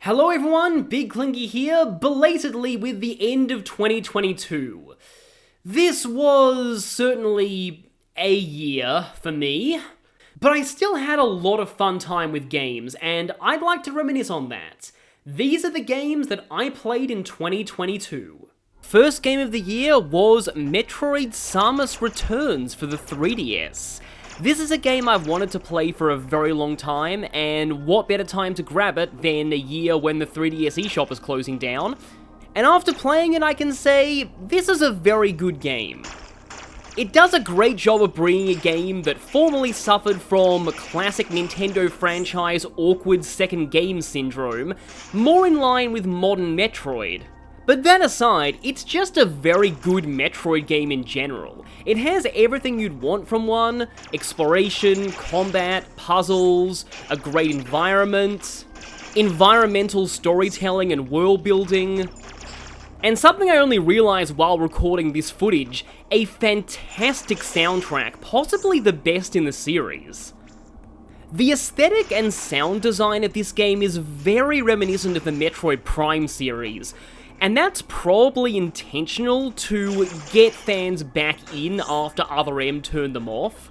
Hello everyone, Big Clingy here, belatedly with the end of 2022. This was certainly a year for me, but I still had a lot of fun time with games, and I'd like to reminisce on that. These are the games that I played in 2022. First game of the year was Metroid Samus Returns for the 3DS. This is a game I've wanted to play for a very long time, and what better time to grab it than a year when the 3DS eShop is closing down. And after playing it, I can say, this is a very good game. It does a great job of bringing a game that formerly suffered from classic Nintendo franchise awkward second game syndrome, more in line with modern Metroid. But that aside, it's just a very good Metroid game in general. It has everything you'd want from one: exploration, combat, puzzles, a great environment, environmental storytelling and world building, and something I only realized while recording this footage, a fantastic soundtrack, possibly the best in the series. The aesthetic and sound design of this game is very reminiscent of the Metroid Prime series, and that's probably intentional to get fans back in after Other M turned them off.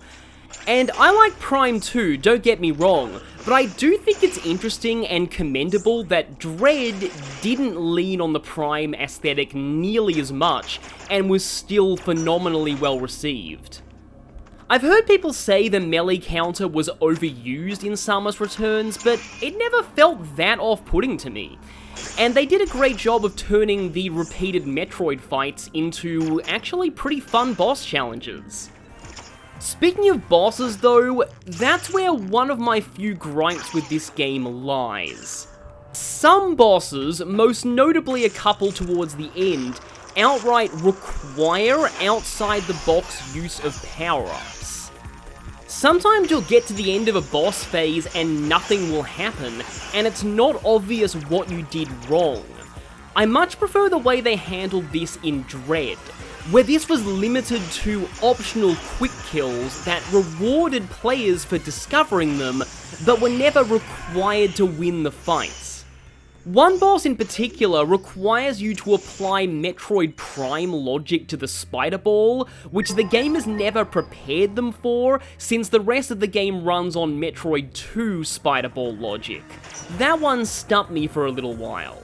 And I like Prime too, don't get me wrong, but I do think it's interesting and commendable that Dread didn't lean on the Prime aesthetic nearly as much, and was still phenomenally well received. I've heard people say the melee counter was overused in Samus Returns, but it never felt that off-putting to me. And they did a great job of turning the repeated Metroid fights into actually pretty fun boss challenges. Speaking of bosses though, that's where one of my few gripes with this game lies. Some bosses, most notably a couple towards the end, outright require outside-the-box use of power-ups. Sometimes you'll get to the end of a boss phase and nothing will happen, and it's not obvious what you did wrong. I much prefer the way they handled this in Dread, where this was limited to optional quick kills that rewarded players for discovering them, but were never required to win the fights. One boss in particular requires you to apply Metroid Prime logic to the Spider Ball, which the game has never prepared them for, since the rest of the game runs on Metroid 2 Spider Ball logic. That one stumped me for a little while.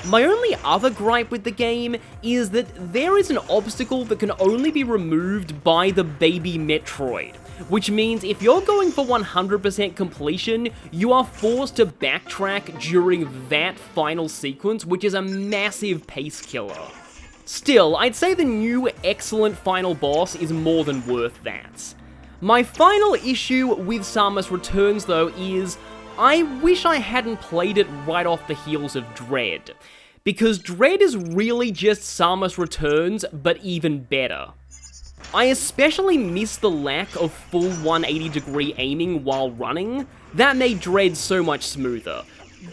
My only other gripe with the game is that there is an obstacle that can only be removed by the baby Metroid, which means if you're going for 100% completion, you are forced to backtrack during that final sequence, which is a massive pace killer. Still, I'd say the new excellent final boss is more than worth that. My final issue with Samus Returns though is, I wish I hadn't played it right off the heels of Dread, because Dread is really just Samus Returns, but even better. I especially miss the lack of full 180-degree aiming while running. That made Dread so much smoother.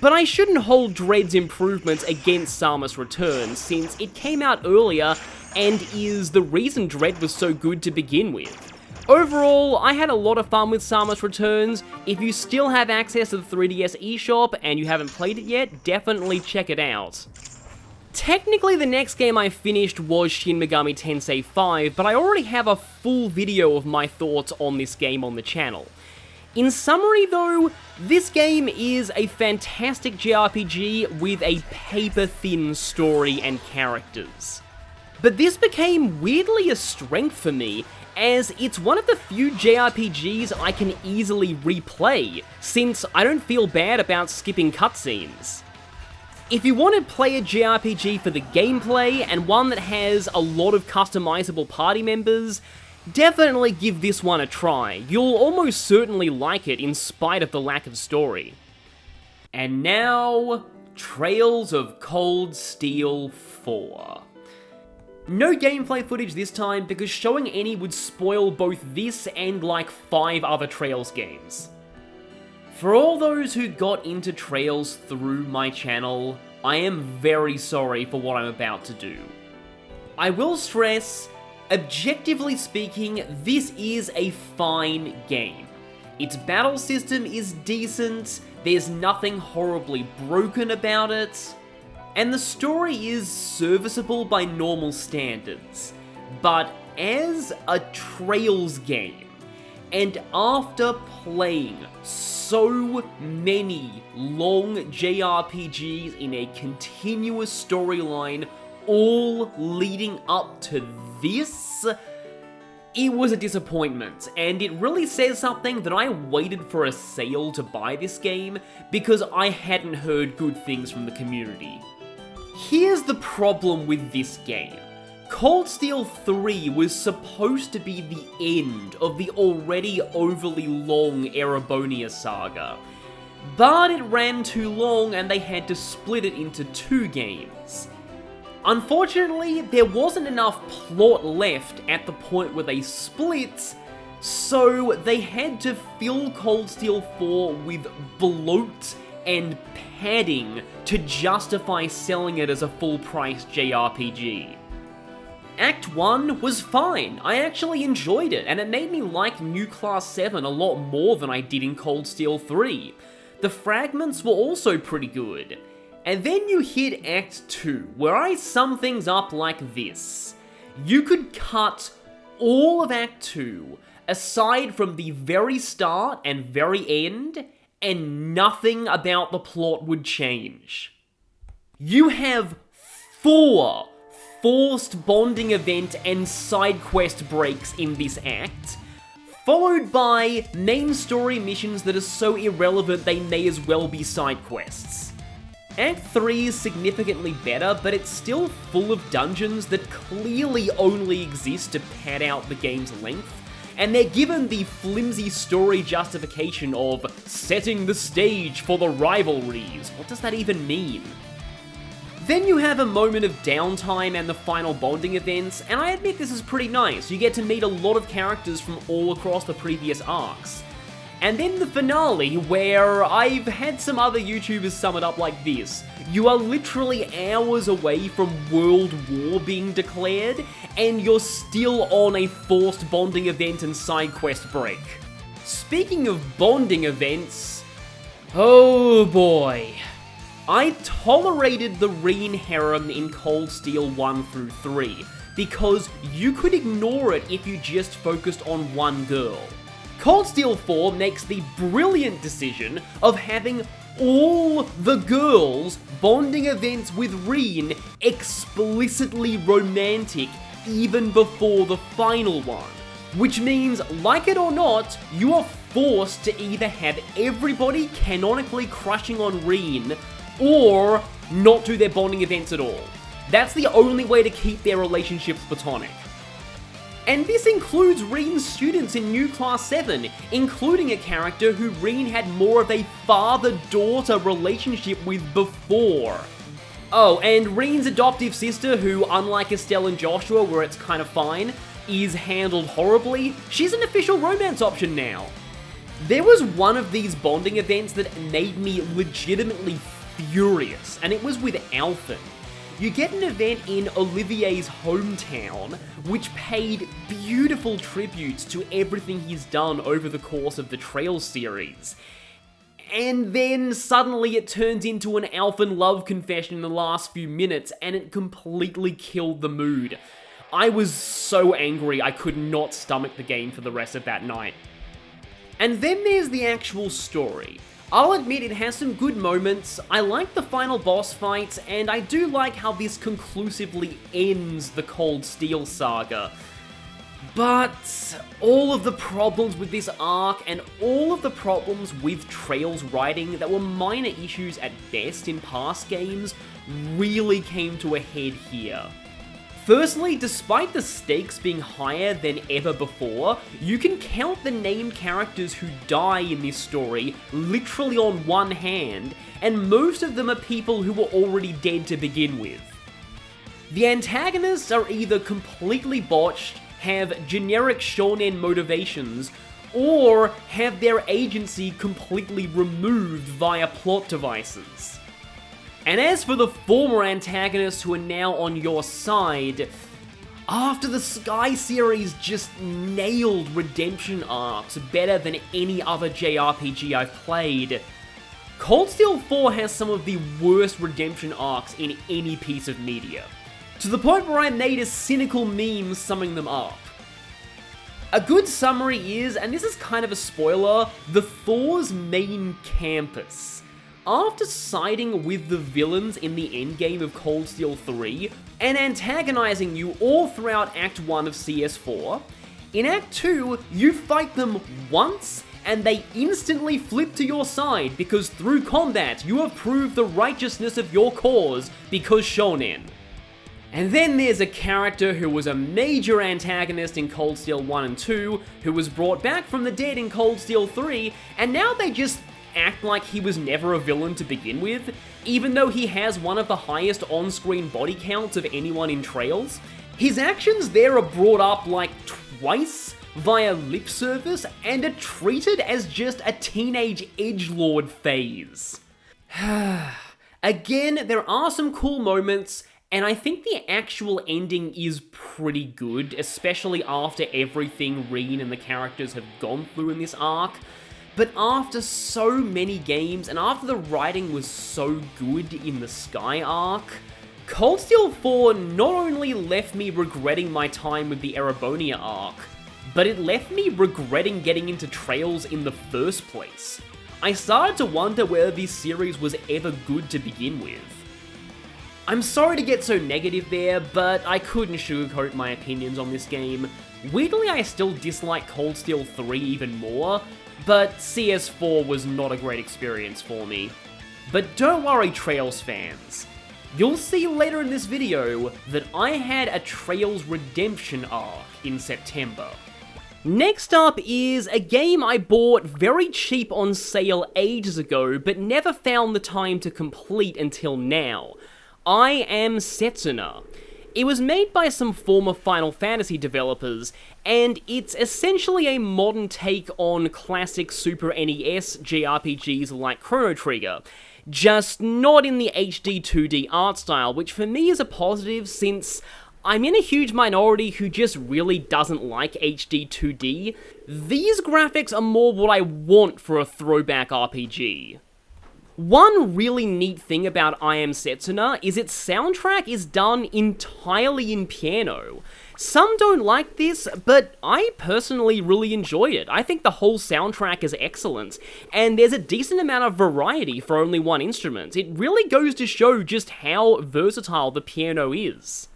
But I shouldn't hold Dread's improvements against Samus Returns, since it came out earlier and is the reason Dread was so good to begin with. Overall, I had a lot of fun with Samus Returns. If you still have access to the 3DS eShop and you haven't played it yet, definitely check it out. Technically, the next game I finished was Shin Megami Tensei 5, but I already have a full video of my thoughts on this game on the channel. In summary though, this game is a fantastic JRPG with a paper-thin story and characters. But this became weirdly a strength for me, as it's one of the few JRPGs I can easily replay, since I don't feel bad about skipping cutscenes. If you want to play a JRPG for the gameplay, and one that has a lot of customizable party members, definitely give this one a try. You'll almost certainly like it in spite of the lack of story. And now, Trails of Cold Steel 4. No gameplay footage this time, because showing any would spoil both this and like 5 other Trails games. For all those who got into Trails through my channel, I am very sorry for what I'm about to do. I will stress, objectively speaking, this is a fine game. Its battle system is decent, there's nothing horribly broken about it, and the story is serviceable by normal standards. But as a Trails game, and after playing so many long JRPGs in a continuous storyline, all leading up to this, it was a disappointment, and it really says something that I waited for a sale to buy this game because I hadn't heard good things from the community. Here's the problem with this game. Cold Steel 3 was supposed to be the end of the already overly long Erebonia saga, but it ran too long and they had to split it into 2 games. Unfortunately, there wasn't enough plot left at the point where they split, so they had to fill Cold Steel 4 with bloat and padding to justify selling it as a full-price JRPG. Act 1 was fine, I actually enjoyed it, and it made me like New Class 7 a lot more than I did in Cold Steel 3. The fragments were also pretty good. And then you hit Act 2, where I sum things up like this. You could cut all of Act 2, aside from the very start and very end, and nothing about the plot would change. You have 4 forced bonding event and side quest breaks in this act, followed by main story missions that are so irrelevant they may as well be side quests. Act 3 is significantly better, but it's still full of dungeons that clearly only exist to pad out the game's length, and they're given the flimsy story justification of setting the stage for the rivalries. What does that even mean? Then you have a moment of downtime and the final bonding events, and I admit this is pretty nice. You get to meet a lot of characters from all across the previous arcs. And then the finale, where I've had some other YouTubers sum it up like this. You are literally hours away from World War being declared, and you're still on a forced bonding event and side quest break. Speaking of bonding events, oh boy. I tolerated the Reen harem in Cold Steel 1 through 3, because you could ignore it if you just focused on one girl. Cold Steel 4 makes the brilliant decision of having all the girls' bonding events with Reen explicitly romantic even before the final one. Which means, like it or not, you are forced to either have everybody canonically crushing on Reen, or not do their bonding events at all. That's the only way to keep their relationships platonic. And this includes Reen's students in New Class 7, including a character who Reen had more of a father-daughter relationship with before. Oh, and Reen's adoptive sister, who, unlike Estelle and Joshua, where it's kind of fine, is handled horribly, she's an official romance option now. There was one of these bonding events that made me legitimately furious, and it was with Alphen. You get an event in Olivier's hometown, which paid beautiful tributes to everything he's done over the course of the Trails series. And then suddenly it turns into an Alphen love confession in the last few minutes, and it completely killed the mood. I was so angry I could not stomach the game for the rest of that night. And then there's the actual story. I'll admit it has some good moments, I like the final boss fight, and I do like how this conclusively ends the Cold Steel saga. But all of the problems with this arc, and all of the problems with Trails writing that were minor issues at best in past games, really came to a head here. Firstly, despite the stakes being higher than ever before, you can count the named characters who die in this story literally on one hand, and most of them are people who were already dead to begin with. The antagonists are either completely botched, have generic shonen motivations, or have their agency completely removed via plot devices. And as for the former antagonists who are now on your side, after the Sky series just nailed redemption arcs better than any other JRPG I've played, Cold Steel 4 has some of the worst redemption arcs in any piece of media, to the point where I made a cynical meme summing them up. A good summary is, and this is kind of a spoiler, the Thor's main campus. After siding with the villains in the endgame of Cold Steel 3, and antagonizing you all throughout Act 1 of CS4, in Act 2, you fight them once, and they instantly flip to your side because through combat, you have proved the righteousness of your cause because shonen. And then there's a character who was a major antagonist in Cold Steel 1 and 2, who was brought back from the dead in Cold Steel 3, and now they just act like he was never a villain to begin with, even though he has one of the highest on-screen body counts of anyone in Trails. His actions there are brought up like twice via lip service and are treated as just a teenage edgelord phase. Again, there are some cool moments, and I think the actual ending is pretty good, especially after everything Reen and the characters have gone through in this arc. But after so many games, and after the writing was so good in the Sky arc, Cold Steel 4 not only left me regretting my time with the Erebonia arc, but it left me regretting getting into Trails in the first place. I started to wonder whether this series was ever good to begin with. I'm sorry to get so negative there, but I couldn't sugarcoat my opinions on this game. Weirdly, I still dislike Cold Steel 3 even more, but CS4 was not a great experience for me. But don't worry, Trails fans. You'll see later in this video that I had a Trails redemption arc in September. Next up is a game I bought very cheap on sale ages ago, but never found the time to complete until now. I Am Setsuna. It was made by some former Final Fantasy developers, and it's essentially a modern take on classic Super NES JRPGs like Chrono Trigger, just not in the HD 2D art style, which for me is a positive since I'm in a huge minority who just really doesn't like HD 2D. These graphics are more what I want for a throwback RPG. One really neat thing about I Am Setsuna is its soundtrack is done entirely in piano. Some don't like this, but I personally really enjoy it. I think the whole soundtrack is excellent, and there's a decent amount of variety for only one instrument. It really goes to show just how versatile the piano is.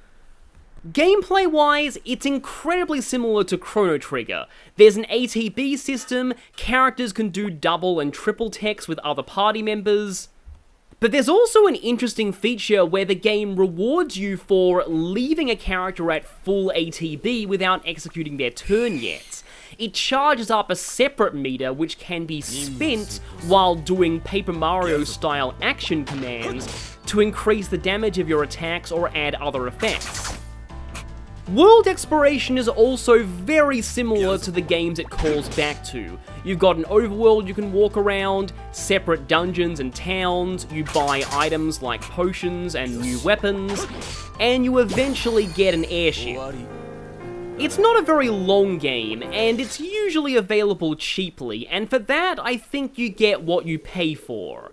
Gameplay-wise, it's incredibly similar to Chrono Trigger. There's an ATB system, characters can do double and triple text with other party members, but there's also an interesting feature where the game rewards you for leaving a character at full ATB without executing their turn yet. It charges up a separate meter which can be spent while doing Paper Mario-style action commands to increase the damage of your attacks or add other effects. World exploration is also very similar to the games it calls back to. You've got an overworld you can walk around, separate dungeons and towns, you buy items like potions and new weapons, and you eventually get an airship. It's not a very long game, and it's usually available cheaply, and for that I think you get what you pay for.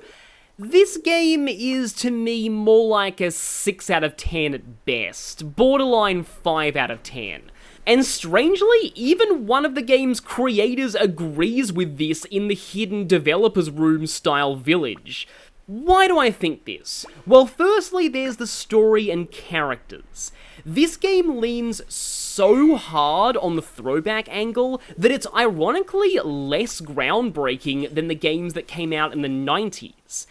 This game is, to me, more like a 6 out of 10 at best, borderline 5 out of 10. And strangely, even one of the game's creators agrees with this in the hidden developers room style village. Why do I think this? Well, firstly, there's the story and characters. This game leans so hard on the throwback angle that it's ironically less groundbreaking than the games that came out in the 90s.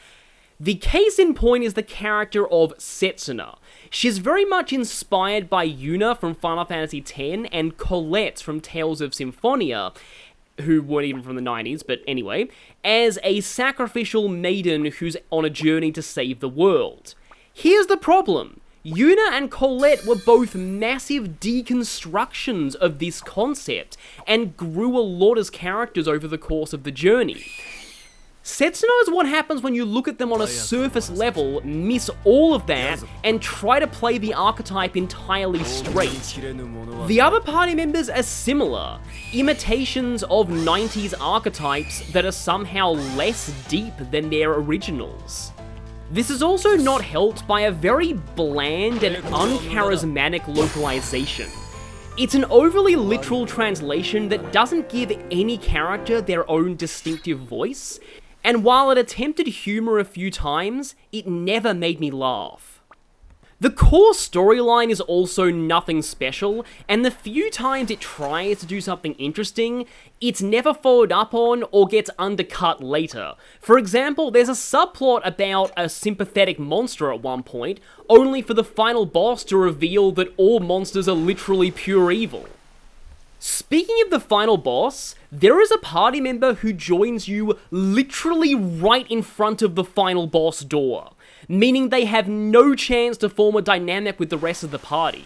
The case in point is the character of Setsuna. She's very much inspired by Yuna from Final Fantasy X and Colette from Tales of Symphonia, who weren't even from the 90s, but anyway, as a sacrificial maiden who's on a journey to save the world. Here's the problem. Yuna and Colette were both massive deconstructions of this concept, and grew a lot as characters over the course of the journey. Setsuna is what happens when you look at them on a surface level, miss all of that, and try to play the archetype entirely straight. The other party members are similar, imitations of 90s archetypes that are somehow less deep than their originals. This is also not helped by a very bland and uncharismatic localization. It's an overly literal translation that doesn't give any character their own distinctive voice, and while it attempted humor a few times, it never made me laugh. The core storyline is also nothing special, and the few times it tries to do something interesting, it's never followed up on or gets undercut later. For example, there's a subplot about a sympathetic monster at one point, only for the final boss to reveal that all monsters are literally pure evil. Speaking of the final boss, there is a party member who joins you literally right in front of the final boss door, meaning they have no chance to form a dynamic with the rest of the party.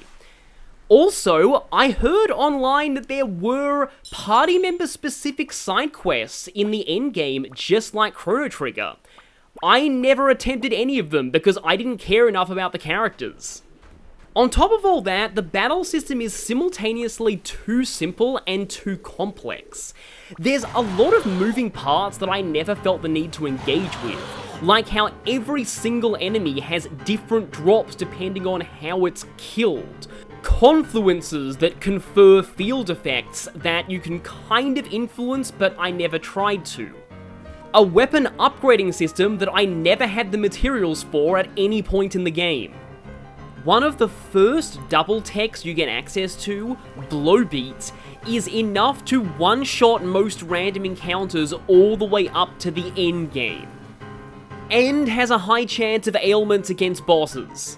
Also, I heard online that there were party member specific side quests in the endgame just like Chrono Trigger. I never attempted any of them because I didn't care enough about the characters. On top of all that, the battle system is simultaneously too simple and too complex. There's a lot of moving parts that I never felt the need to engage with, like how every single enemy has different drops depending on how it's killed, confluences that confer field effects that you can kind of influence but I never tried to, a weapon upgrading system that I never had the materials for at any point in the game. One of the first double techs you get access to, Blowbeat, is enough to one-shot most random encounters all the way up to the end game, and has a high chance of ailments against bosses.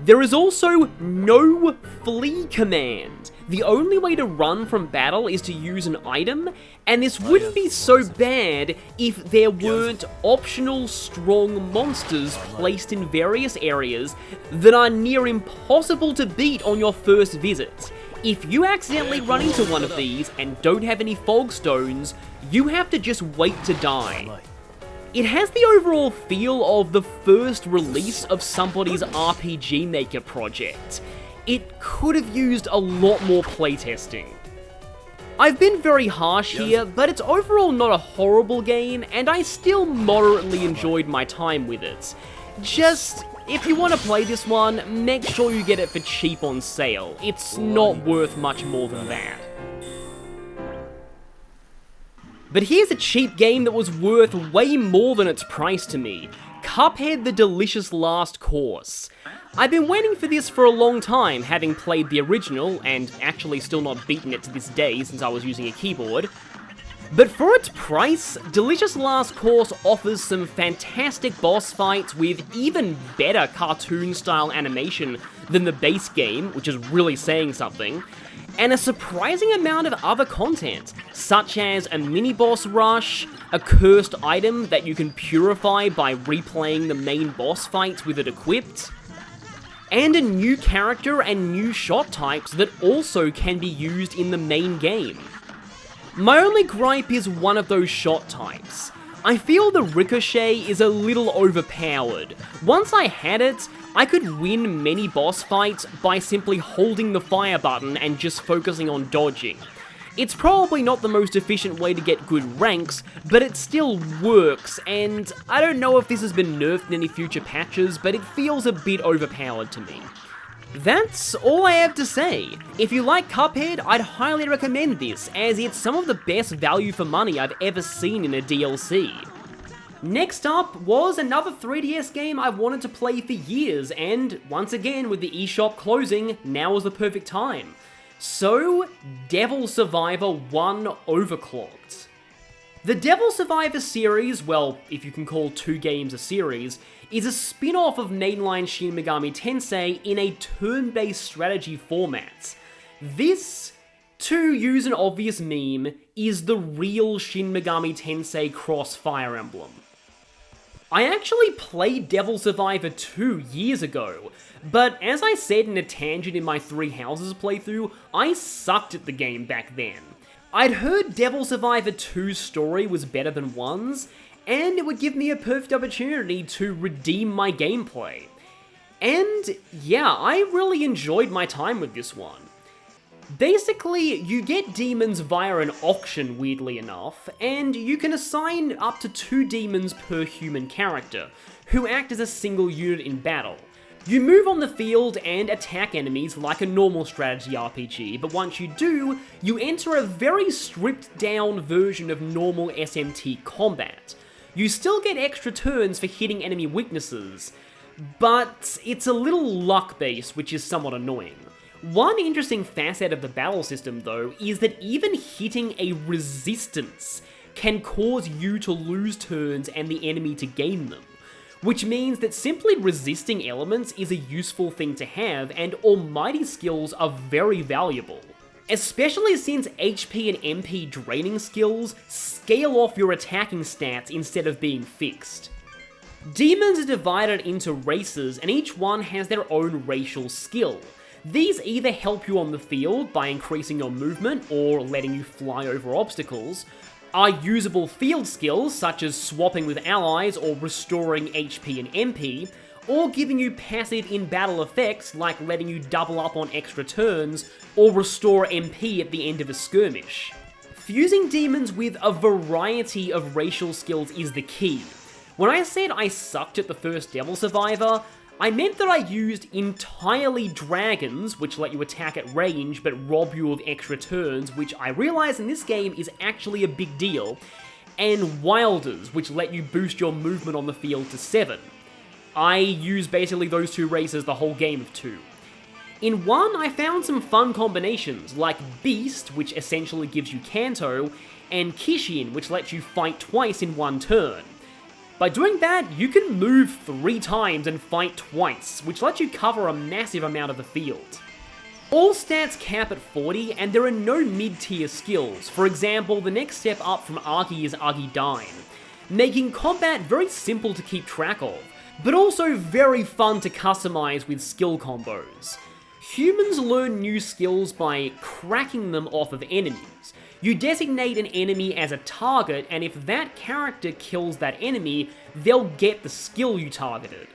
There is also no flee command. The only way to run from battle is to use an item, and this wouldn't be so bad if there weren't optional strong monsters placed in various areas that are near impossible to beat on your first visit. If you accidentally run into one of these and don't have any fog stones, you have to just wait to die. It has the overall feel of the first release of somebody's RPG Maker project. It could have used a lot more playtesting. I've been very harsh here, but it's overall not a horrible game, and I still moderately enjoyed my time with it. Just, if you want to play this one, make sure you get it for cheap on sale. It's not worth much more than that. But here's a cheap game that was worth way more than its price to me. Cuphead: The Delicious Last Course. I've been waiting for this for a long time, having played the original, and actually still not beaten it to this day since I was using a keyboard. But for its price, Delicious Last Course offers some fantastic boss fights with even better cartoon-style animation than the base game, which is really saying something, and a surprising amount of other content, such as a mini-boss rush, a cursed item that you can purify by replaying the main boss fights with it equipped, and a new character and new shot types that also can be used in the main game. My only gripe is one of those shot types. I feel the Ricochet is a little overpowered. Once I had it, I could win many boss fights by simply holding the fire button and just focusing on dodging. It's probably not the most efficient way to get good ranks, but it still works, and I don't know if this has been nerfed in any future patches, but it feels a bit overpowered to me. That's all I have to say. If you like Cuphead, I'd highly recommend this, as it's some of the best value for money I've ever seen in a DLC. Next up was another 3DS game I've wanted to play for years, and once again with the eShop closing, now was the perfect time. So, Devil Survivor 1 Overclocked. The Devil Survivor series, well, if you can call 2 games a series, is a spin-off of mainline Shin Megami Tensei in a turn-based strategy format. This, to use an obvious meme, is the real Shin Megami Tensei cross Fire Emblem. I actually played Devil Survivor 2 years ago, but as I said in a tangent in my Three Houses playthrough, I sucked at the game back then. I'd heard Devil Survivor 2's story was better than 1's, and it would give me a perfect opportunity to redeem my gameplay. And yeah, I really enjoyed my time with this one. Basically, you get demons via an auction, weirdly enough, and you can assign up to 2 demons per human character, who act as a single unit in battle. You move on the field and attack enemies like a normal strategy RPG, but once you do, you enter a very stripped down version of normal SMT combat. You still get extra turns for hitting enemy weaknesses, but it's a little luck-based, which is somewhat annoying. One interesting facet of the battle system, though, is that even hitting a resistance can cause you to lose turns and the enemy to gain them, which means that simply resisting elements is a useful thing to have, and almighty skills are very valuable. Especially since HP and MP draining skills scale off your attacking stats instead of being fixed. Demons are divided into races, and each one has their own racial skill. These either help you on the field by increasing your movement or letting you fly over obstacles, are usable field skills such as swapping with allies or restoring HP and MP, or giving you passive in-battle effects like letting you double up on extra turns or restore MP at the end of a skirmish. Fusing demons with a variety of racial skills is the key. When I said I sucked at the first Devil Survivor, I meant that I used entirely dragons, which let you attack at range but rob you of extra turns, which I realise in this game is actually a big deal, and wilders, which let you boost your movement on the field to 7. I used basically those 2 races the whole game of 2. In 1, I found some fun combinations, like Beast, which essentially gives you Kanto, and Kishin, which lets you fight twice in 1 turn. By doing that, you can move 3 times and fight twice, which lets you cover a massive amount of the field. All stats cap at 40, and there are no mid-tier skills. For example, the next step up from Agi is Agi Dine, making combat very simple to keep track of, but also very fun to customize with skill combos. Humans learn new skills by cracking them off of enemies. You designate an enemy as a target, and if that character kills that enemy, they'll get the skill you targeted.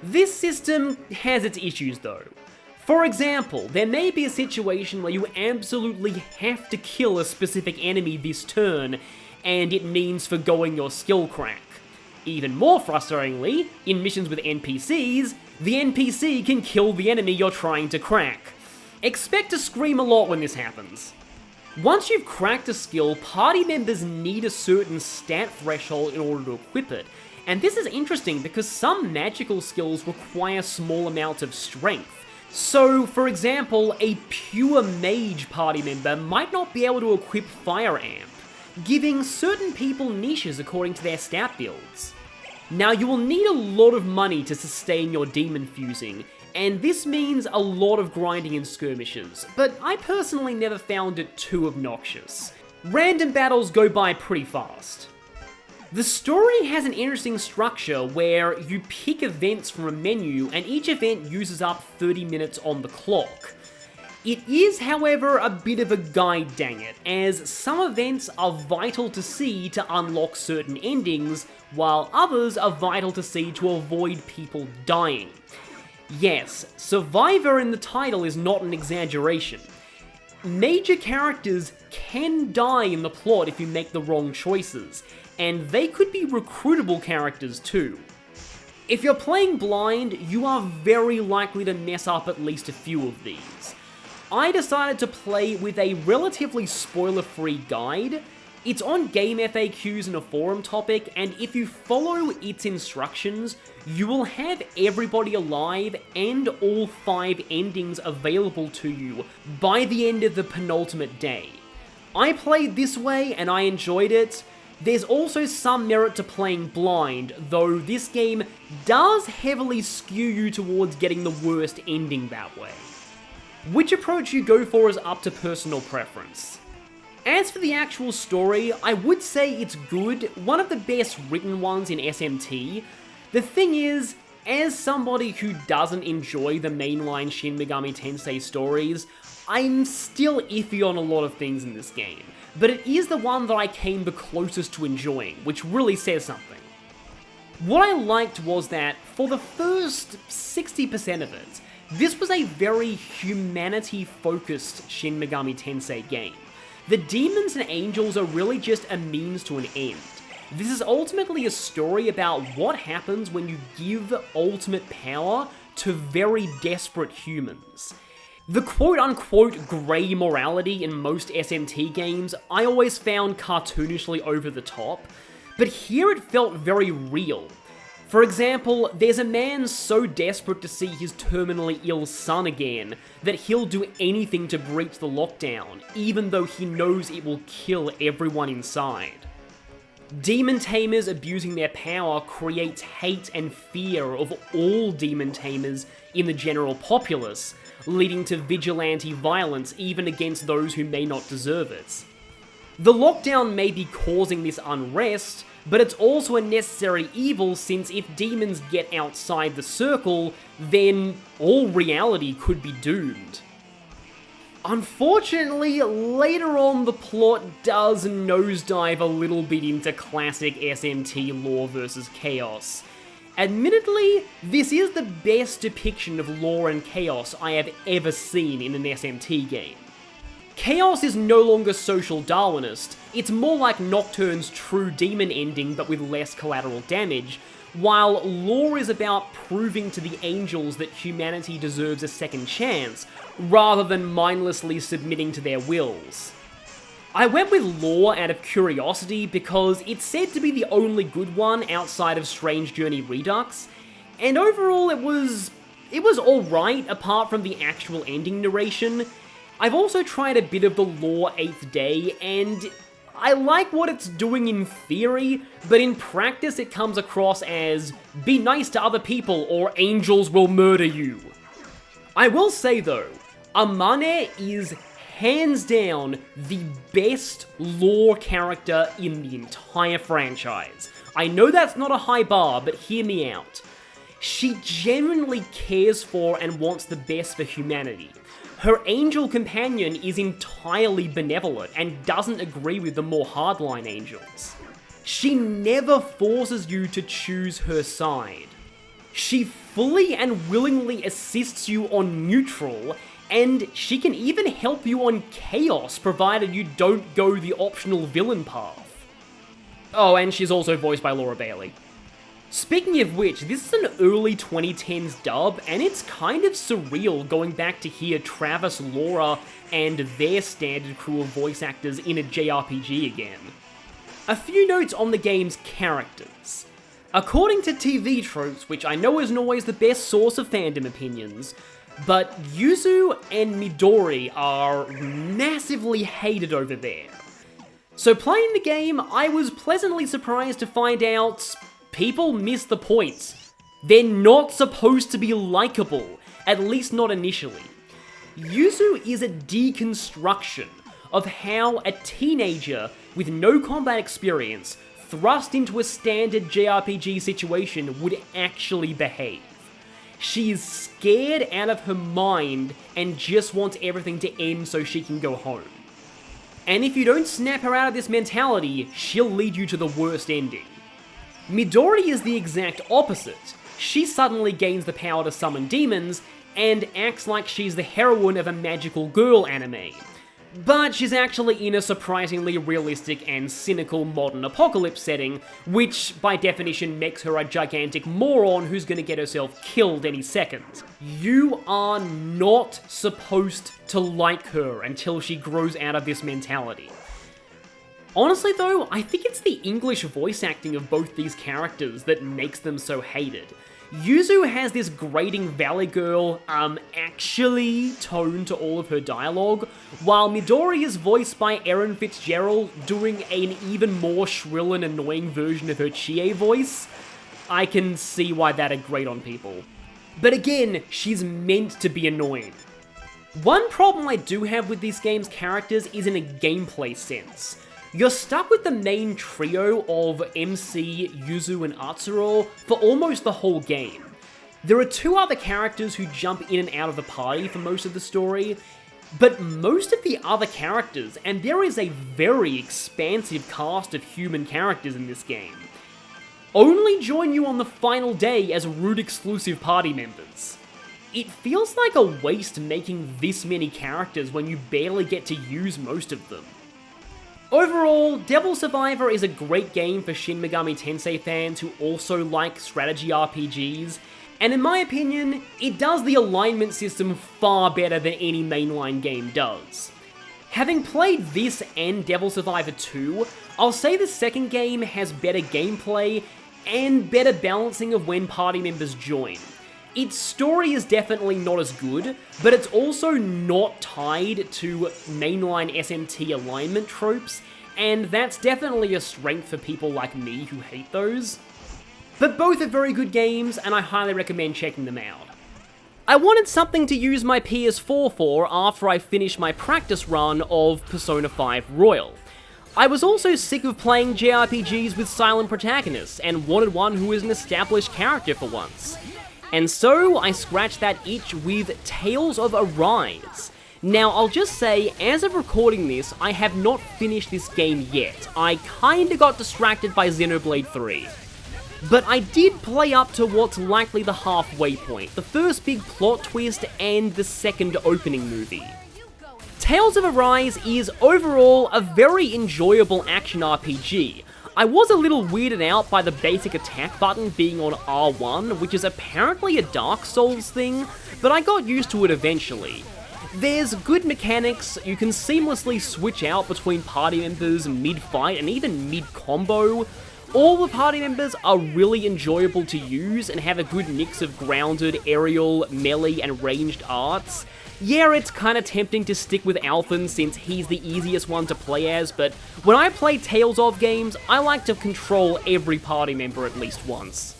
This system has its issues though. For example, there may be a situation where you absolutely have to kill a specific enemy this turn, and it means forgoing your skill crack. Even more frustratingly, in missions with NPCs, the NPC can kill the enemy you're trying to crack. Expect to scream a lot when this happens. Once you've cracked a skill, party members need a certain stat threshold in order to equip it, and this is interesting because some magical skills require small amounts of strength. So, for example, a pure mage party member might not be able to equip Fire Amp, giving certain people niches according to their stat builds. Now, you will need a lot of money to sustain your demon fusing, and this means a lot of grinding in skirmishes, but I personally never found it too obnoxious. Random battles go by pretty fast. The story has an interesting structure where you pick events from a menu and each event uses up 30 minutes on the clock. It is, however, a bit of a guide, dang it, as some events are vital to see to unlock certain endings, while others are vital to see to avoid people dying. Yes, Survivor in the title is not an exaggeration. Major characters can die in the plot if you make the wrong choices, and they could be recruitable characters too. If you're playing blind, you are very likely to mess up at least a few of these. I decided to play with a relatively spoiler-free guide. It's on game FAQs and a forum topic, and if you follow its instructions, you will have everybody alive and all 5 endings available to you by the end of the penultimate day. I played this way and I enjoyed it. There's also some merit to playing blind, though this game does heavily skew you towards getting the worst ending that way. Which approach you go for is up to personal preference. As for the actual story, I would say it's good, one of the best written ones in SMT. The thing is, as somebody who doesn't enjoy the mainline Shin Megami Tensei stories, I'm still iffy on a lot of things in this game. but it is the one that I came the closest to enjoying, which really says something. What I liked was that, for the first 60% of it, this was a very humanity-focused Shin Megami Tensei game. The demons and angels are really just a means to an end. This is ultimately a story about what happens when you give ultimate power to very desperate humans. The quote-unquote grey morality in most SMT games I always found cartoonishly over the top, but here it felt very real. For example, there's a man so desperate to see his terminally ill son again that he'll do anything to breach the lockdown, even though he knows it will kill everyone inside. Demon tamers abusing their power creates hate and fear of all demon tamers in the general populace, leading to vigilante violence even against those who may not deserve it. The lockdown may be causing this unrest, but it's also a necessary evil since if demons get outside the circle, then all reality could be doomed. Unfortunately, later on the plot does nosedive a little bit into classic SMT lore versus chaos. Admittedly, this is the best depiction of lore and chaos I have ever seen in an SMT game. Chaos is no longer social Darwinist, it's more like Nocturne's true demon ending but with less collateral damage, while lore is about proving to the angels that humanity deserves a second chance, rather than mindlessly submitting to their wills. I went with lore out of curiosity because it's said to be the only good one outside of Strange Journey Redux, and overall it was alright apart from the actual ending narration. I've also tried a bit of the lore 8th Day, and I like what it's doing in theory, but in practice it comes across as, be nice to other people or angels will murder you. I will say though, Amane is hands down the best lore character in the entire franchise. I know that's not a high bar, but hear me out. She genuinely cares for and wants the best for humanity. Her angel companion is entirely benevolent and doesn't agree with the more hardline angels. She never forces you to choose her side. She fully and willingly assists you on neutral, and she can even help you on chaos provided you don't go the optional villain path. Oh, and she's also voiced by Laura Bailey. Speaking of which, this is an early 2010s dub, and it's kind of surreal going back to hear Travis, Laura, and their standard crew of voice actors in a JRPG again. A few notes on the game's characters. According to TV Tropes, which I know isn't always the best source of fandom opinions, but Yuzu and Midori are massively hated over there. So playing the game, I was pleasantly surprised to find out people miss the point. They're not supposed to be likable, at least not initially. Yuzu is a deconstruction of how a teenager with no combat experience thrust into a standard JRPG situation would actually behave. She is scared out of her mind and just wants everything to end so she can go home. And if you don't snap her out of this mentality, she'll lead you to the worst ending. Midori is the exact opposite. She suddenly gains the power to summon demons, and acts like she's the heroine of a magical girl anime. But she's actually in a surprisingly realistic and cynical modern apocalypse setting, which by definition makes her a gigantic moron who's gonna get herself killed any second. You are not supposed to like her until she grows out of this mentality. Honestly though, I think it's the English voice acting of both these characters that makes them so hated. Yuzu has this grating Valley Girl, actually tone to all of her dialogue, while Midori is voiced by Erin Fitzgerald doing an even more shrill and annoying version of her Chie voice. I can see why that'd grate on people. But again, she's meant to be annoying. One problem I do have with this game's characters is in a gameplay sense. You're stuck with the main trio of MC, Yuzu, and Atsuro for almost the whole game. There are two other characters who jump in and out of the party for most of the story, But most of the other characters, and there is a very expansive cast of human characters in this game, only join you on the final day as root exclusive party members. It feels like a waste making this many characters when you barely get to use most of them. Overall, Devil Survivor is a great game for Shin Megami Tensei fans who also like strategy RPGs, and in my opinion, it does the alignment system far better than any mainline game does. Having played this and Devil Survivor 2, I'll say the second game has better gameplay and better balancing of when party members join. Its story is definitely not as good, but it's also not tied to mainline SMT alignment tropes, and that's definitely a strength for people like me who hate those. But both are very good games, and I highly recommend checking them out. I wanted something to use my PS4 for after I finished my practice run of Persona 5 Royal. I was also sick of playing JRPGs with silent protagonists, and wanted one who is an established character for once. And so, I scratched that itch with Tales of Arise. Now, I'll just say, as of recording this, I have not finished this game yet. I kinda got distracted by Xenoblade 3. But I did play up to what's likely the halfway point, the first big plot twist and the second opening movie. Tales of Arise is overall a very enjoyable action RPG. I was a little weirded out by the basic attack button being on R1, which is apparently a Dark Souls thing, but I got used to it eventually. There's good mechanics, you can seamlessly switch out between party members mid-fight and even mid-combo. All the party members are really enjoyable to use and have a good mix of grounded, aerial, melee, and ranged arts. Yeah, it's kinda tempting to stick with Alphen since he's the easiest one to play as, but when I play Tales of games, I like to control every party member at least once.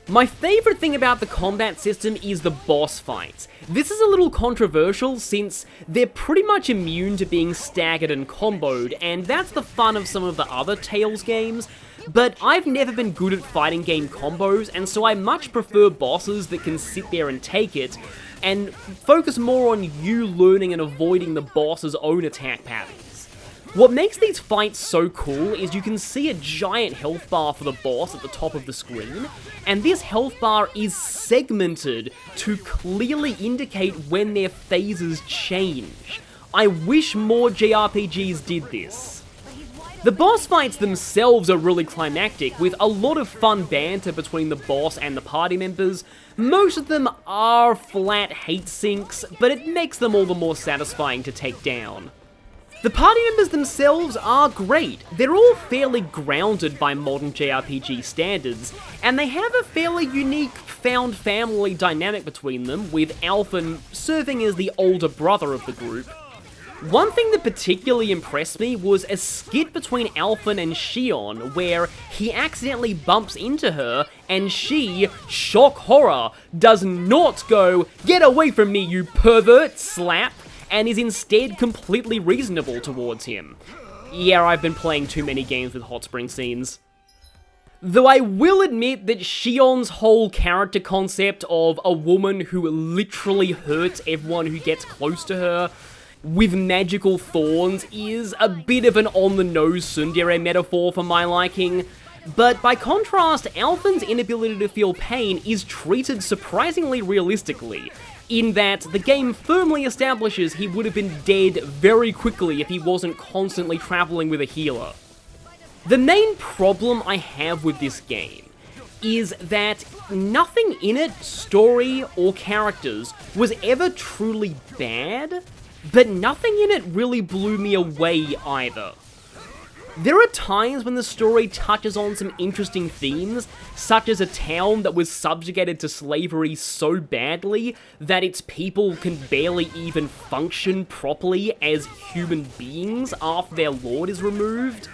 My favourite thing about the combat system is the boss fights. This is a little controversial since they're pretty much immune to being staggered and comboed, and that's the fun of some of the other Tales games, but I've never been good at fighting game combos, and so I much prefer bosses that can sit there and take it, and focus more on you learning and avoiding the boss's own attack patterns. What makes these fights so cool is you can see a giant health bar for the boss at the top of the screen, and this health bar is segmented to clearly indicate when their phases change. I wish more JRPGs did this. The boss fights themselves are really climactic, with a lot of fun banter between the boss and the party members. Most of them are flat hate sinks, but it makes them all the more satisfying to take down. The party members themselves are great. They're all fairly grounded by modern JRPG standards, and they have a fairly unique found family dynamic between them, with Alphen serving as the older brother of the group. One thing that particularly impressed me was a skit between Alphen and Shion, where he accidentally bumps into her, and she, shock horror, does not go, "Get away from me, you pervert," slap, and is instead completely reasonable towards him. Yeah, I've been playing too many games with hot spring scenes. Though I will admit that Shion's whole character concept of a woman who literally hurts everyone who gets close to her with magical thorns is a bit of an on-the-nose tsundere metaphor for my liking, but by contrast, Alphen's inability to feel pain is treated surprisingly realistically, in that the game firmly establishes he would have been dead very quickly if he wasn't constantly traveling with a healer. The main problem I have with this game is that nothing in it, story or characters, was ever truly bad, but nothing in it really blew me away either. There are times when the story touches on some interesting themes, such as a town that was subjugated to slavery so badly that its people can barely even function properly as human beings after their lord is removed.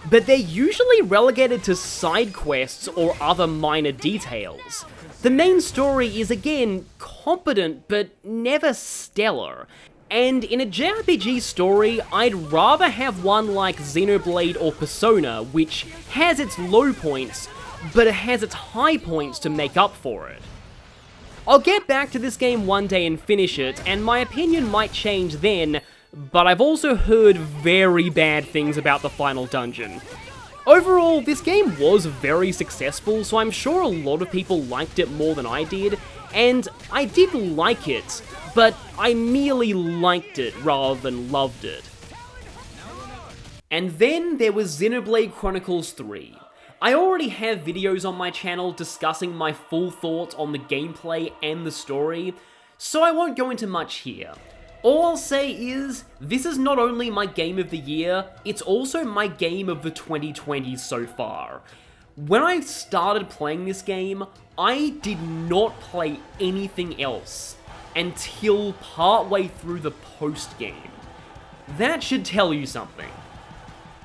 But they're usually relegated to side quests or other minor details. The main story is again competent but never stellar. And in a JRPG story, I'd rather have one like Xenoblade or Persona, which has its low points, but it has its high points to make up for it. I'll get back to this game one day and finish it, and my opinion might change then, but I've also heard very bad things about the final dungeon. Overall, this game was very successful, so I'm sure a lot of people liked it more than I did, and I did like it, but I merely liked it rather than loved it. And then there was Xenoblade Chronicles 3. I already have videos on my channel discussing my full thoughts on the gameplay and the story, so I won't go into much here. All I'll say is, this is not only my game of the year, it's also my game of the 2020s so far. When I started playing this game, I did not play anything else until partway through the post-game. That should tell you something.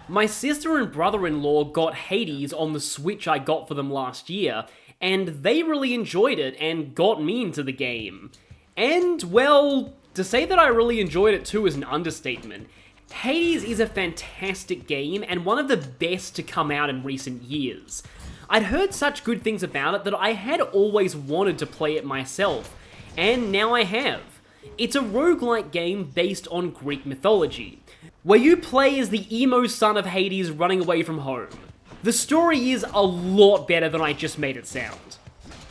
My sister and brother-in-law got Hades on the Switch I got for them last year, and they really enjoyed it and got me into the game. And, well, to say that I really enjoyed it too is an understatement. Hades is a fantastic game and one of the best to come out in recent years. I'd heard such good things about it that I had always wanted to play it myself, and now I have. It's a roguelike game based on Greek mythology, where you play as the emo son of Hades running away from home. The story is a lot better than I just made it sound.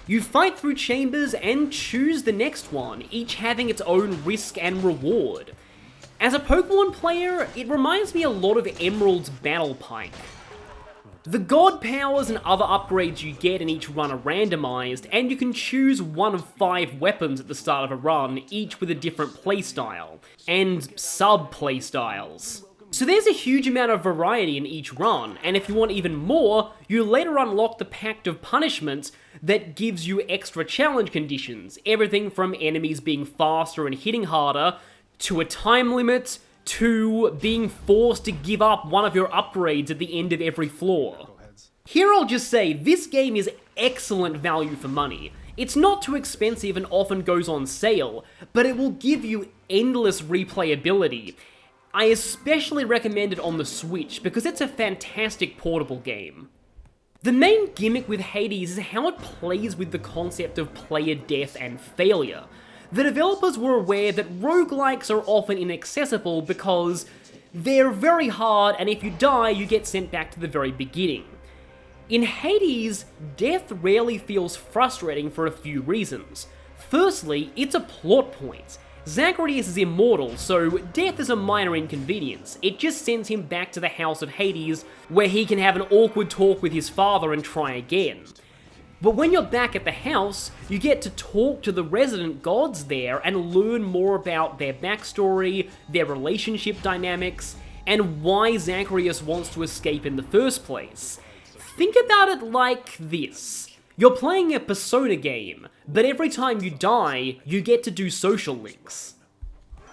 You fight through chambers and choose the next one, each having its own risk and reward. As a Pokemon player, it reminds me a lot of Emerald's Battle Pike. The god powers and other upgrades you get in each run are randomized, and you can choose one of 5 weapons at the start of a run, each with a different playstyle, and sub-playstyles. So there's a huge amount of variety in each run, and if you want even more, you later unlock the Pact of Punishments that gives you extra challenge conditions, everything from enemies being faster and hitting harder, to a time limit, to being forced to give up one of your upgrades at the end of every floor. Here I'll just say, this game is excellent value for money. It's not too expensive and often goes on sale, but it will give you endless replayability. I especially recommend it on the Switch because it's a fantastic portable game. The main gimmick with Hades is how it plays with the concept of player death and failure. The developers were aware that roguelikes are often inaccessible because they're very hard, and if you die, you get sent back to the very beginning. In Hades, death rarely feels frustrating for a few reasons. Firstly, it's a plot point. Zacharias is immortal, so death is a minor inconvenience. It just sends him back to the House of Hades, where he can have an awkward talk with his father and try again. But when you're back at the house, you get to talk to the resident gods there and learn more about their backstory, their relationship dynamics, and why Zacharias wants to escape in the first place. Think about it like this. You're playing a Persona game, but every time you die, you get to do social links.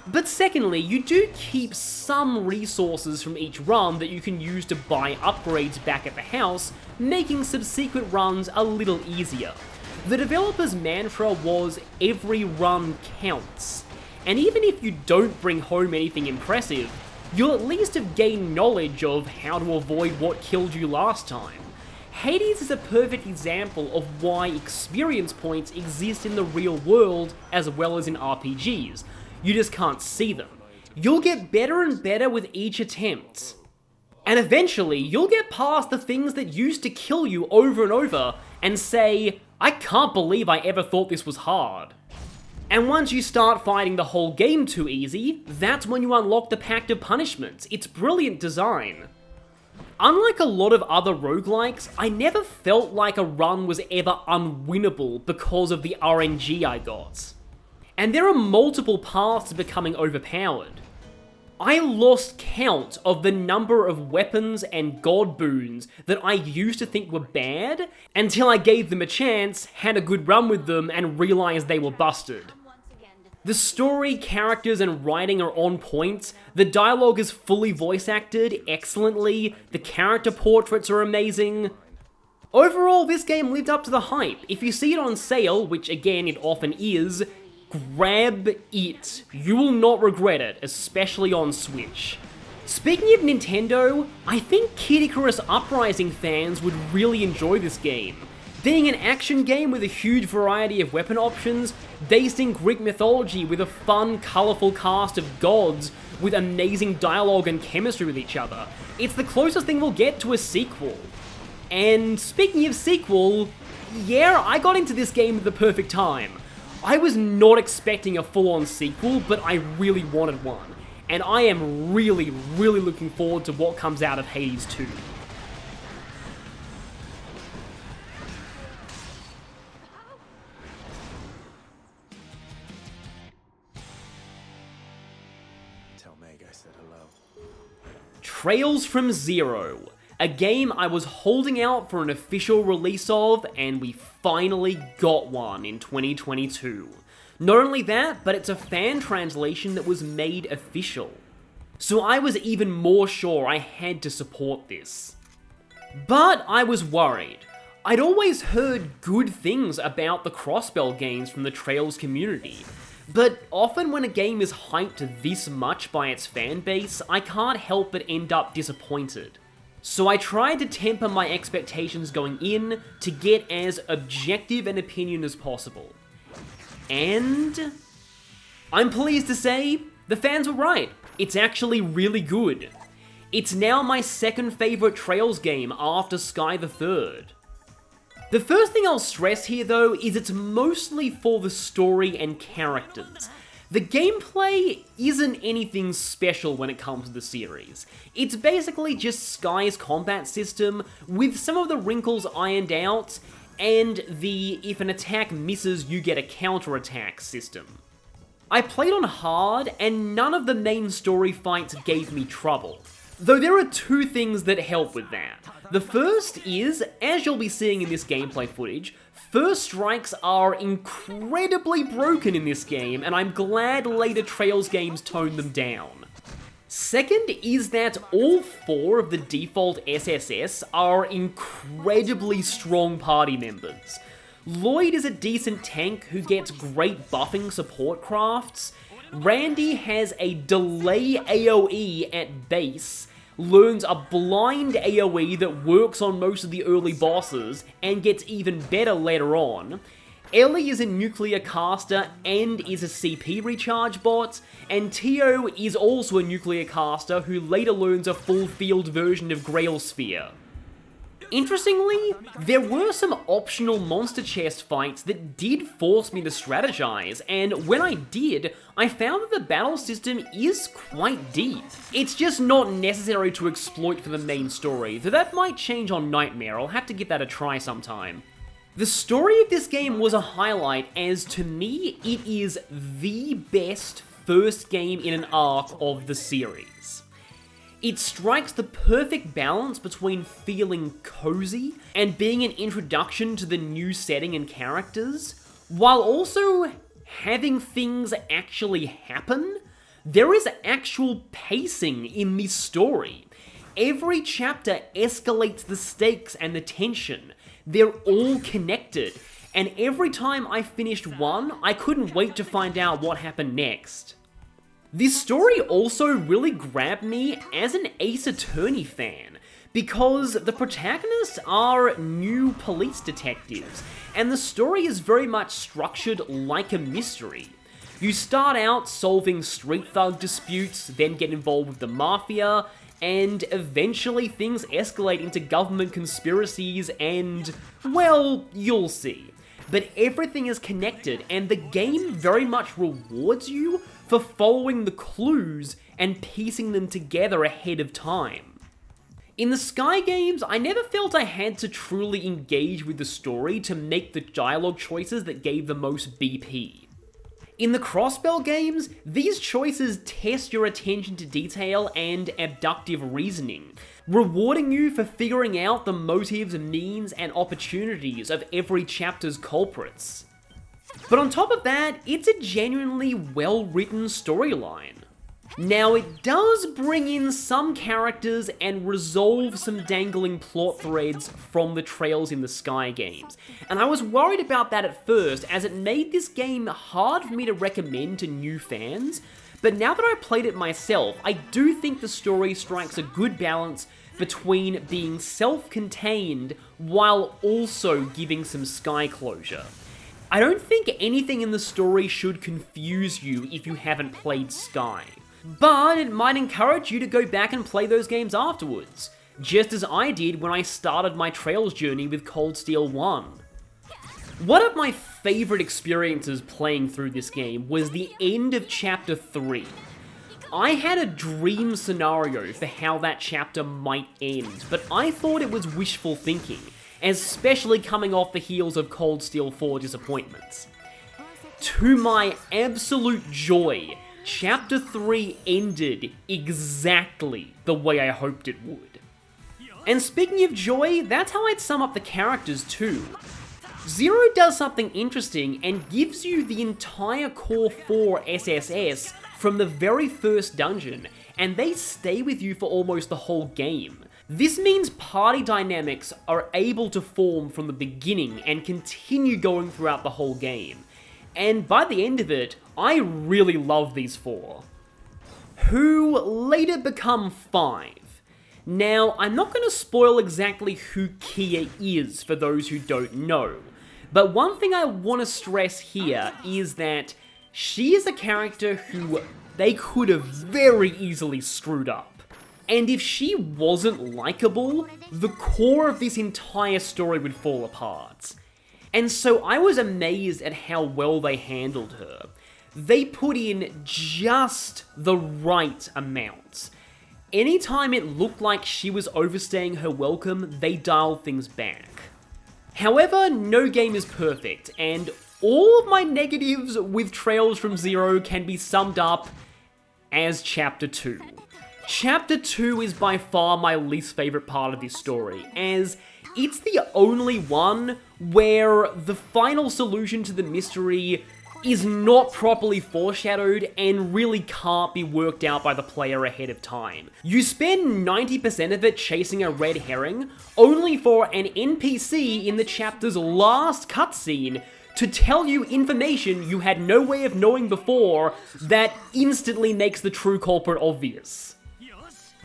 But secondly, you do keep some resources from each run that you can use to buy upgrades back at the house, making subsequent runs a little easier. The developer's mantra was, every run counts. And even if you don't bring home anything impressive, you'll at least have gained knowledge of how to avoid what killed you last time. Hades is a perfect example of why experience points exist in the real world as well as in RPGs. You just can't see them. You'll get better and better with each attempt. And eventually, you'll get past the things that used to kill you over and over and say, I can't believe I ever thought this was hard. And once you start finding the whole game too easy, that's when you unlock the Pact of Punishments. It's brilliant design. Unlike a lot of other roguelikes, I never felt like a run was ever unwinnable because of the RNG I got. And there are multiple paths to becoming overpowered. I lost count of the number of weapons and god boons that I used to think were bad until I gave them a chance, had a good run with them, and realized they were busted. The story, characters, and writing are on point, the dialogue is fully voice acted excellently, the character portraits are amazing. Overall, this game lived up to the hype. If you see it on sale, which again it often is, grab it. You will not regret it, especially on Switch. Speaking of Nintendo, I think Kid Icarus Uprising fans would really enjoy this game. Being an action game with a huge variety of weapon options, based in Greek mythology with a fun, colourful cast of gods with amazing dialogue and chemistry with each other, it's the closest thing we'll get to a sequel. And speaking of sequel, yeah, I got into this game at the perfect time. I was not expecting a full-on sequel, but I really wanted one. And I am really, really looking forward to what comes out of Hades 2. Trails from Zero, a game I was holding out for an official release of, and we finally got one in 2022. Not only that, but it's a fan translation that was made official. So I was even more sure I had to support this. But I was worried. I'd always heard good things about the Crossbell games from the Trails community, but often when a game is hyped this much by its fanbase, I can't help but end up disappointed. So I tried to temper my expectations going in to get as objective an opinion as possible. And I'm pleased to say, the fans were right. It's actually really good. It's now my second favourite Trails game after Sky the Third. The first thing I'll stress here though is it's mostly for the story and characters. The gameplay isn't anything special when it comes to the series. It's basically just Sky's combat system with some of the wrinkles ironed out and the if an attack misses you get a counter-attack system. I played on hard and none of the main story fights gave me trouble. Though there are two things that help with that. The first is, as you'll be seeing in this gameplay footage, first strikes are incredibly broken in this game, and I'm glad later Trails games toned them down. Second is that all 4 of the default SSS are incredibly strong party members. Lloyd is a decent tank who gets great buffing support crafts, Randy has a delay AoE at base, learns a blind AoE that works on most of the early bosses, and gets even better later on. Ellie is a nuclear caster and is a CP recharge bot, and Tio is also a nuclear caster who later learns a full field version of Grail Sphere. Interestingly, there were some optional monster chest fights that did force me to strategize, and when I did, I found that the battle system is quite deep. It's just not necessary to exploit for the main story, though that might change on Nightmare. I'll have to give that a try sometime. The story of this game was a highlight, as to me, it is the best first game in an arc of the series. It strikes the perfect balance between feeling cozy and being an introduction to the new setting and characters, while also having things actually happen. There is actual pacing in this story. Every chapter escalates the stakes and the tension. They're all connected, and every time I finished one, I couldn't wait to find out what happened next. This story also really grabbed me as an Ace Attorney fan, because the protagonists are new police detectives, and the story is very much structured like a mystery. You start out solving street thug disputes, then get involved with the mafia, and eventually things escalate into government conspiracies and, well, you'll see. But everything is connected, and the game very much rewards you for following the clues and piecing them together ahead of time. In the Sky games, I never felt I had to truly engage with the story to make the dialogue choices that gave the most BP. In the Crossbell games, these choices test your attention to detail and abductive reasoning, rewarding you for figuring out the motives, means, and opportunities of every chapter's culprits. But on top of that, it's a genuinely well-written storyline. Now, it does bring in some characters and resolve some dangling plot threads from the Trails in the Sky games, and I was worried about that at first, as it made this game hard for me to recommend to new fans, but now that I've played it myself, I do think the story strikes a good balance between being self-contained while also giving some sky closure. I don't think anything in the story should confuse you if you haven't played Sky, but it might encourage you to go back and play those games afterwards, just as I did when I started my Trails journey with Cold Steel 1. One of my favourite experiences playing through this game was the end of Chapter 3. I had a dream scenario for how that chapter might end, but I thought it was wishful thinking, especially coming off the heels of Cold Steel 4 disappointments. To my absolute joy, Chapter 3 ended exactly the way I hoped it would. And speaking of joy, that's how I'd sum up the characters too. Zero does something interesting and gives you the entire Core 4 SSS from the very first dungeon, and they stay with you for almost the whole game. This means party dynamics are able to form from the beginning and continue going throughout the whole game. And by the end of it, I really love these four, who later become 5. Now, I'm not going to spoil exactly who Kia is for those who don't know, but one thing I want to stress here is that she is a character who they could have very easily screwed up. And if she wasn't likable, the core of this entire story would fall apart. And so I was amazed at how well they handled her. They put in just the right amount. Anytime it looked like she was overstaying her welcome, they dialed things back. However, no game is perfect, and all of my negatives with Trails from Zero can be summed up as Chapter 2. Chapter 2 is by far my least favourite part of this story, as it's the only one where the final solution to the mystery is not properly foreshadowed and really can't be worked out by the player ahead of time. You spend 90% of it chasing a red herring, only for an NPC in the chapter's last cutscene to tell you information you had no way of knowing before that instantly makes the true culprit obvious.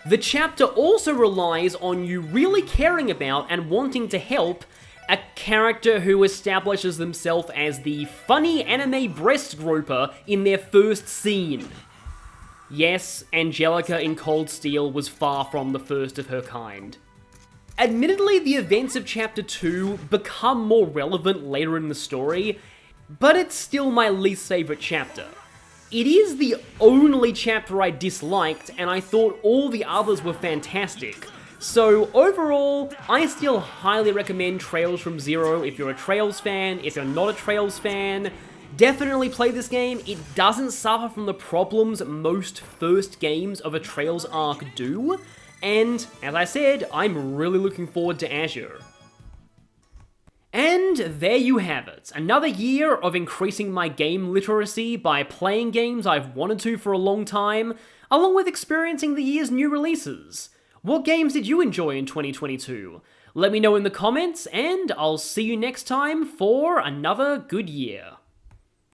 The chapter also relies on you really caring about and wanting to help a character who establishes themselves as the funny anime breast groper in their first scene. Yes, Angelica in Cold Steel was far from the first of her kind. Admittedly, the events of Chapter 2 become more relevant later in the story, but it's still my least favourite chapter. It is the only chapter I disliked, and I thought all the others were fantastic. So overall, I still highly recommend Trails from Zero if you're a Trails fan. If you're not a Trails fan, definitely play this game. It doesn't suffer from the problems most first games of a Trails arc do, and as I said, I'm really looking forward to Azure. And there you have it, another year of increasing my game literacy by playing games I've wanted to for a long time, along with experiencing the year's new releases. What games did you enjoy in 2022? Let me know in the comments, and I'll see you next time for another good year.